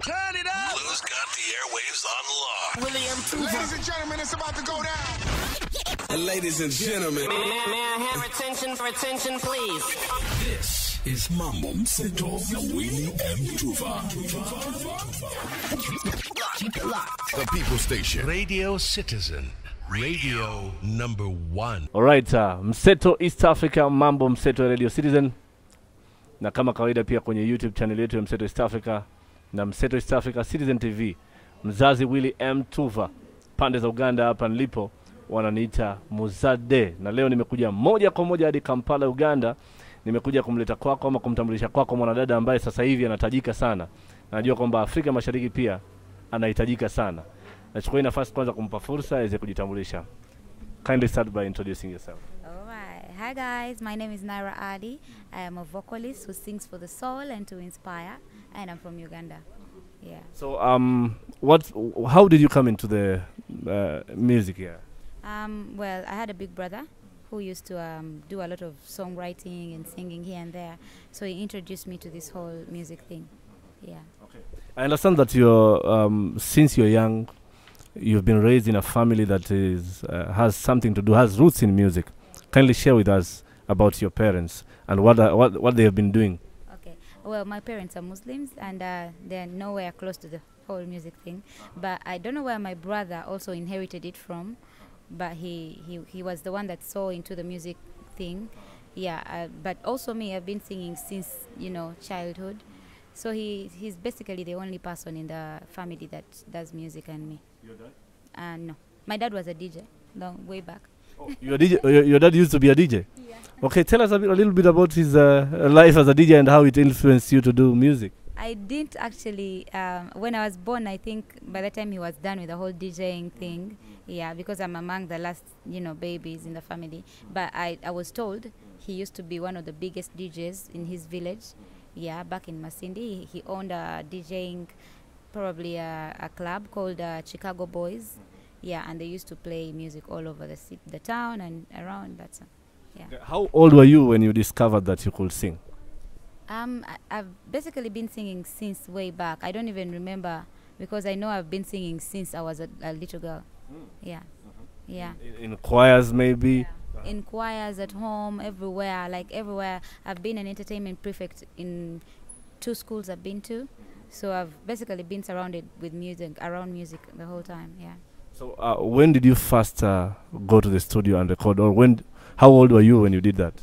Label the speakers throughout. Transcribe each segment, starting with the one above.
Speaker 1: Turn it up!
Speaker 2: Blue's got the airwaves on lock.
Speaker 1: Willy and Tuva.
Speaker 3: Ladies and gentlemen, it's about to go down.
Speaker 2: Ladies and gentlemen.
Speaker 4: May I have attention, please?
Speaker 2: This is Mambo Mseto, Willy and Tuva.
Speaker 1: Keep it locked.
Speaker 2: The People Station. Radio Citizen. Radio number 1.
Speaker 5: Alright, Mseto East Africa, Mambo Mseto Radio Citizen. Na kama kawaida pia kwenye YouTube channel yetu ya Mseto East Africa na Mseto East Africa Citizen TV. Mzazi Willy M Tuva. Pande za Uganda hapa nilipo wananiita Mzazi. Na leo nimekuja moja kwa moja hadi Kampala, Uganda. Nimekuja kumleta kwako ama kumtambulisha kwako mwanadada ambaye sasa hivi anahitajika sana. Najua kwamba Afrika Mashariki pia anahitajika sana. Nachukua nafasi kwanza kumpa fursa aweze kujitambulisha. Kindly start by introducing yourself.
Speaker 6: Alright. Hi guys, my name is NAIRA Ali. I am a vocalist who sings for the soul and to inspire, and I'm from Uganda. Yeah.
Speaker 5: So how did you come into the music here?
Speaker 6: Well, I had a big brother who used to do a lot of songwriting and singing here and there. So he introduced me to this whole music thing. Yeah.
Speaker 5: Okay. I understand that you're since you're young, you've been raised in a family that has something to do, has roots in music. Kindly share with us about your parents and what they have been doing.
Speaker 6: Okay. Well, my parents are Muslims and they're nowhere close to the whole music thing. But I don't know where my brother also inherited it from. But he was the one that saw into the music thing. Yeah. But also me, I've been singing since, childhood. So he's basically the only person in the family that does music and me.
Speaker 5: Your dad?
Speaker 6: No. My dad was a DJ way back.
Speaker 5: Oh, your dad used to be a DJ?
Speaker 6: Yeah.
Speaker 5: Okay, tell us a little bit about his life as a DJ and how it influenced you to do music.
Speaker 6: I didn't actually, when I was born, I think by the time he was done with the whole DJing thing, yeah, because I'm among the last, babies in the family. But I was told he used to be one of the biggest DJs in his village. Yeah, back in Masindi, he owned a DJing, probably a club called Chicago Boys. Yeah, and they used to play music all over the town and around that. Yeah.
Speaker 5: How old were you when you discovered that you could sing?
Speaker 6: I've basically been singing since way back. I don't even remember because I know I've been singing since I was a little girl. Yeah. Yeah.
Speaker 5: In choirs maybe?
Speaker 6: Yeah. In choirs, at home, everywhere, like everywhere. I've been an entertainment prefect in 2 schools I've been to. So I've basically been surrounded with music, around music the whole time, yeah.
Speaker 5: So when did you first go to the studio and record, or how old were you when you did that?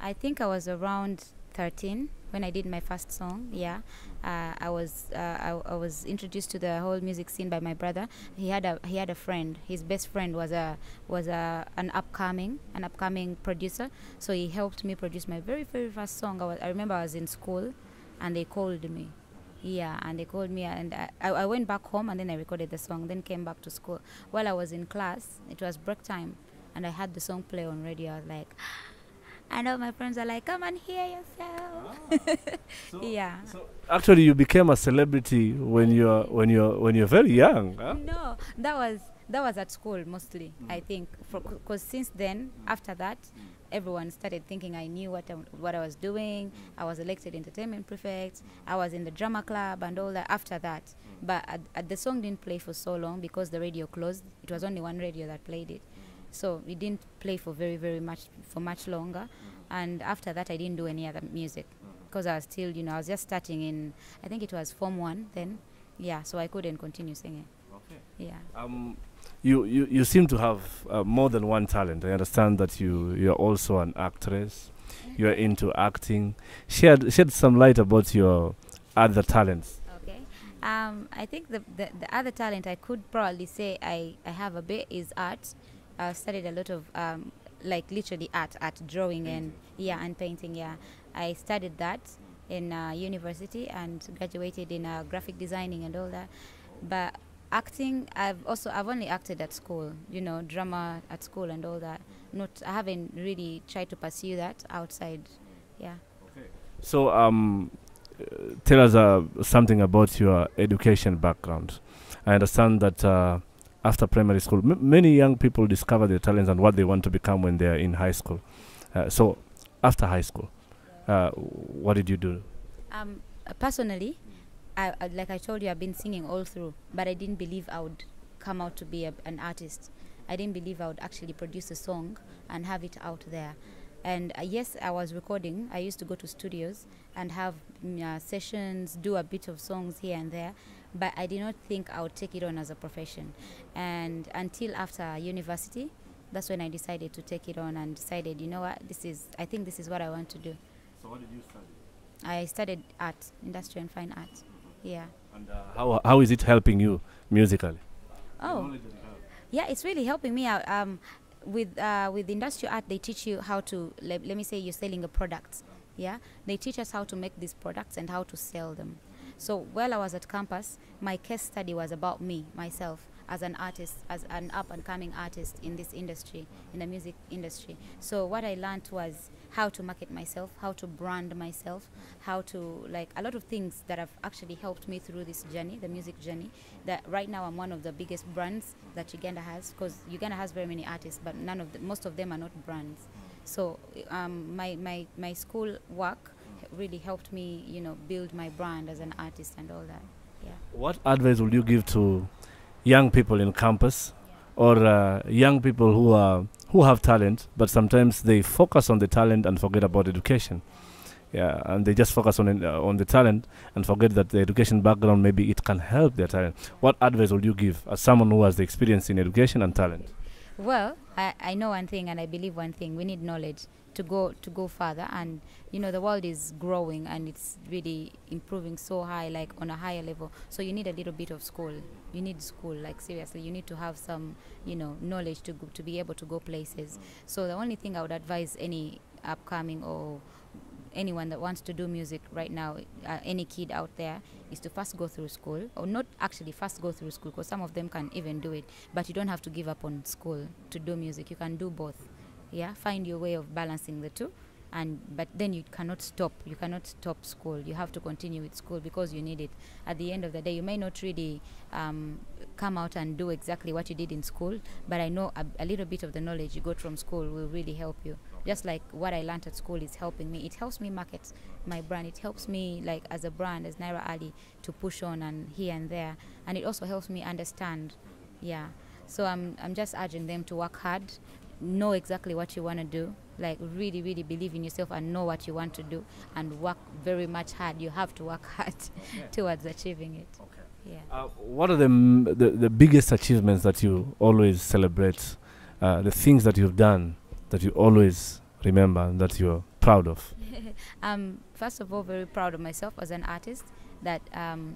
Speaker 6: I think I was around 13 when I did my first song, yeah. I was introduced to the whole music scene by my brother. He had a friend. His best friend was an upcoming producer. So he helped me produce my very first song. I remember I was in school, and they called me. Yeah, and they called me, and I went back home, and then I recorded the song. Then came back to school. While I was in class, it was break time, and I had the song play on radio. I was like. And all my friends are like, come and hear yourself. Yeah. So
Speaker 5: actually, you became a celebrity when you're very young. Huh?
Speaker 6: No, that was at school mostly. I think because since then, after that, everyone started thinking I knew what I was doing. I was elected entertainment prefect. I was in the drama club and all that. After that, but the song didn't play for so long because the radio closed. It was only one radio that played it. So it didn't play for much longer, and after that I didn't do any other music because I was still, I was just starting in, I think it was Form 1 then, yeah. So I couldn't continue singing.
Speaker 5: Okay.
Speaker 6: Yeah.
Speaker 5: You seem to have more than one talent. I understand that you're also an actress. You're into acting. Shed some light about your other talents.
Speaker 6: Okay. I think the other talent I could probably say I have a bit is art. I studied a lot of like literally art drawing and painting. Yeah, I studied that in university and graduated in graphic designing and all that. But acting, I've only acted at school, drama at school and all that. I haven't really tried to pursue that outside. Yeah.
Speaker 5: Okay. So tell us something about your education background. I understand that. After primary school, many young people discover their talents and what they want to become when they're in high school. So after high school, what did you do?
Speaker 6: Personally, like I told you, I've been singing all through, but I didn't believe I would come out to be an artist. I didn't believe I would actually produce a song and have it out there. And yes, I was recording. I used to go to studios and have sessions, do a bit of songs here and there, but I did not think I would take it on as a profession. And until after university, that's when I decided to take it on and decided, you know what, I think this is what I want to do.
Speaker 5: So what did you study?
Speaker 6: I studied art, industrial and fine art. Yeah.
Speaker 5: And how is it helping you musically?
Speaker 6: Oh, yeah, it's really helping me out. With industrial art, they teach you how to, let me say you're selling a product. Yeah, they teach us how to make these products and how to sell them. So while I was at campus, my case study was about myself, as an artist, as an up-and-coming artist in this industry, in the music industry. So what I learned was how to market myself, how to brand myself, how to, like, a lot of things that have actually helped me through this journey, the music journey, that right now I'm one of the biggest brands that Uganda has, because Uganda has very many artists, but most of them are not brands. So my school work really helped me, build my brand as an artist and all that. Yeah. What
Speaker 5: advice would you give to young people in campus, or young people who have talent, but sometimes they focus on the talent and forget about education? Yeah, and they just focus on the talent and forget that the education background, maybe it can help their talent. What advice would you give as someone who has the experience in education and talent?
Speaker 6: Well, I know one thing and I believe one thing. We need knowledge to go further, and the world is growing and it's really improving so high, like on a higher level. So you need a little bit of school. You need school, like seriously. You need to have some knowledge to be able to go places. So the only thing I would advise any upcoming or anyone that wants to do music right now, any kid out there, is to first go through school, or not actually first go through school, because some of them can even do it, but you don't have to give up on school to do music. You can do both. Yeah, find your way of balancing the two, but then you cannot stop. You cannot stop school. You have to continue with school because you need it. At the end of the day, you may not really come out and do exactly what you did in school, but I know a little bit of the knowledge you got from school will really help you. Just like what I learned at school is helping me. It helps me market my brand. It helps me, like, as a brand, as NAIRA Ali, to push on and here and there. And it also helps me understand. Yeah. So I'm just urging them to work hard, know exactly what you want to do, like really, really believe in yourself and know what you want to do, and work very much hard. You have to work hard towards achieving it. Okay. Yeah.
Speaker 5: What are the biggest achievements that you always celebrate? The things that you've done that you always remember and that you're proud of?
Speaker 6: First of all, very proud of myself as an artist, that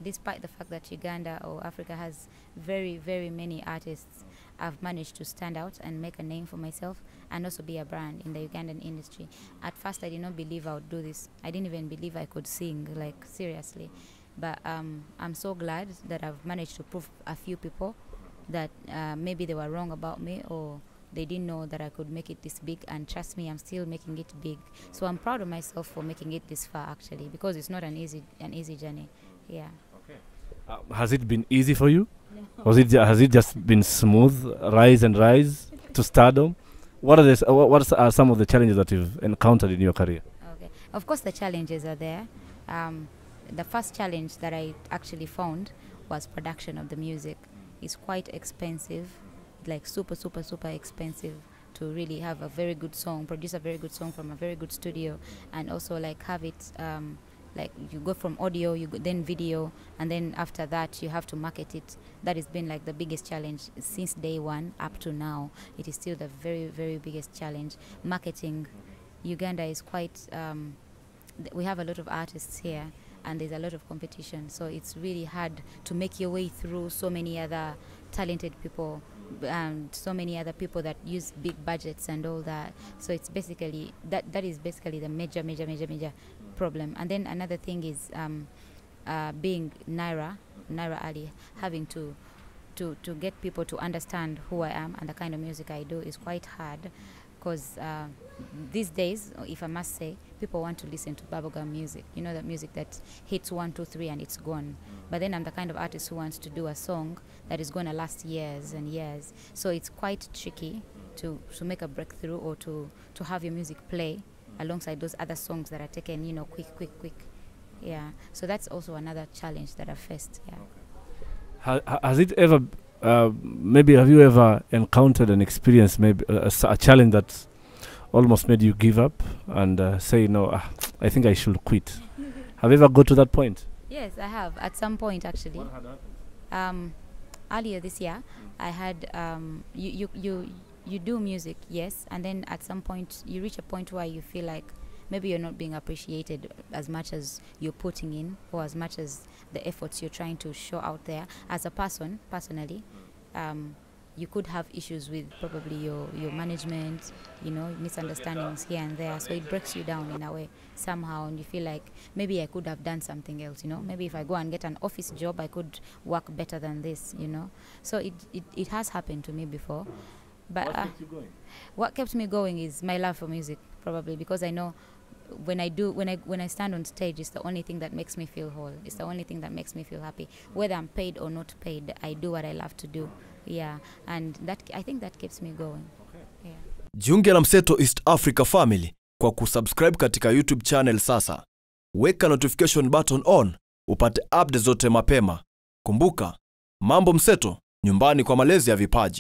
Speaker 6: despite the fact that Uganda or Africa has very, very many artists, I've managed to stand out and make a name for myself and also be a brand in the Ugandan industry. At first, I did not believe I would do this. I didn't even believe I could sing, like, seriously. But I'm so glad that I've managed to prove a few people that maybe they were wrong about me, or they didn't know that I could make it this big, and trust me, I'm still making it big. So I'm proud of myself for making it this far, actually, because it's not an easy journey. Yeah.
Speaker 5: Okay. Has it been easy for you? No. Has it just been smooth, rise to stardom? What are some of the challenges that you've encountered in your career?
Speaker 6: Okay. Of course, the challenges are there. The first challenge that I actually found was production of the music. It's quite expensive, like super, super, super expensive to really have a very good song, produce a very good song from a very good studio, and also like have it, like you go from audio, then video, and then after that you have to market it. That has been like the biggest challenge since day one up to now. It is still the very, very biggest challenge. Marketing. Uganda is quite, we have a lot of artists here, and there's a lot of competition, so it's really hard to make your way through so many other talented people and so many other people that use big budgets and all that. So it's basically that is basically the major problem. And then another thing is being NAIRA Ali, having to get people to understand who I am and the kind of music I do is quite hard, because these days, if I must say, people want to listen to bubblegum music. You know, that music that hits 1, 2, 3 and it's gone. But then I'm the kind of artist who wants to do a song that is going to last years and years. So it's quite tricky to make a breakthrough, or to have your music play alongside those other songs that are taken, quick. Yeah, so that's also another challenge that I've faced. Yeah.
Speaker 5: Has it ever, maybe have you ever encountered an experience, maybe a challenge that almost made you give up and say, no, I think I should quit? Have you ever got to that point?
Speaker 6: Yes, I have. At some point, actually.
Speaker 5: What had happened?
Speaker 6: Earlier this year, I had you do music, yes, and then at some point you reach a point where you feel like maybe you're not being appreciated as much as you're putting in, or as much as the efforts you're trying to show out there. As a person, personally, you could have issues with probably your management, you know, misunderstandings here and there. So it breaks you down in a way somehow, and you feel like maybe I could have done something else, you know. Maybe if I go and get an office job, I could work better than this, you know. So it has happened to me before. But
Speaker 5: What kept you going?
Speaker 6: What kept me going is my love for music, probably, because I know when I stand on stage, it's the only thing that makes me feel whole. It's the only thing that makes me feel happy. Whether I'm paid or not paid, I do what I love to do. Yeah, and that, I think that keeps me going.
Speaker 5: Okay.
Speaker 6: Yeah.
Speaker 7: Jiunge na Mseto East Africa Family kwa kusubscribe katika YouTube channel sasa. Weka notification button on upate updates zote mapema. Kumbuka, Mambo Mseto, nyumbani kwa malezi ya vipaji.